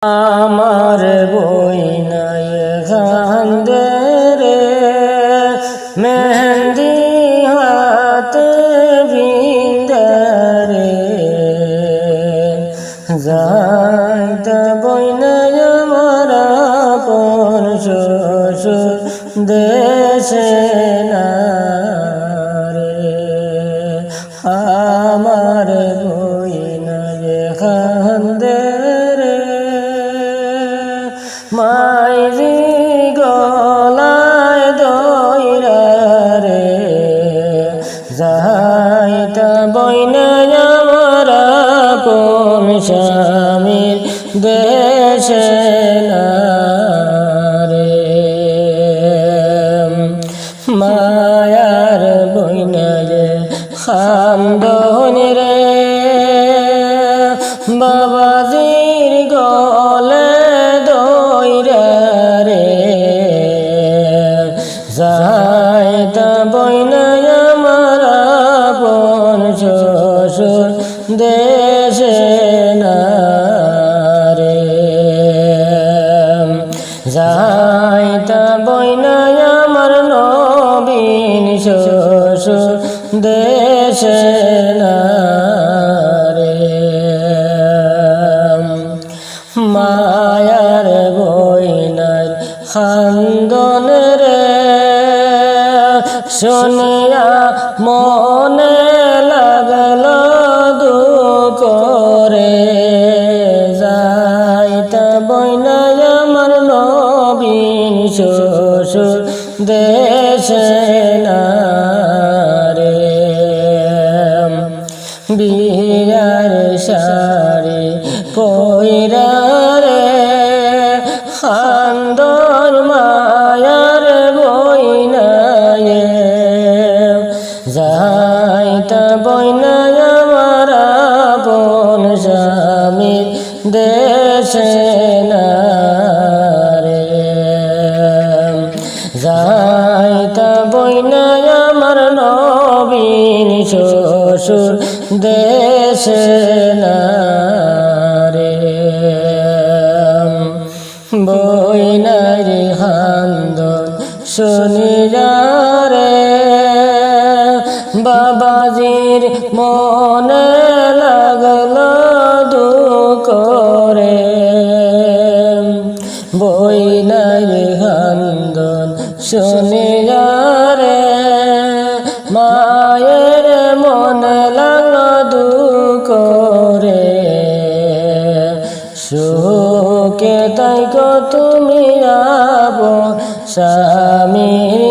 আমার বই নাই কান্দে রে মেহেন্দি হাতে বিন্দারে যাইতে বই নাই আমার আপন শ্বশুর দেশে না রে আমার বই নাই কান্দে মাইরি গলায় দইরা রে যাইতা বইনা আমার আপন স্বামীর দেশে না রে মায়ার বইনা রে খান্দন রে বাবাজির গলে যাইতা বইনা আমার আপন শ্বশুর দেশে না রে যাইতা বইনা আমার নবীন শ্বশুর দেশে না রে মায়ার বইনার খান্দন রে শুনিয়া মনে লাগল দুঃখ রে যাইতা বইনা আমার নবীন শ্বশুর দেশে না রে বিয়ার শাড়ি পইরা রে খান্দন মায়ার বইনা যাইতা বইনা আমার আপন স্বামীর দেশে না রে যাইতা বইনা আমার নবীন শ্বশুর দেশে না রে বইনার খান্দন শুনিয়া রে বাবাজির মনে লাগল দুঃখ রে বইনার খান্দন শুনিয়া রে মায়ের মনে লাগল দুঃখ রে সুখে তাই তুমি আপন স্বামীর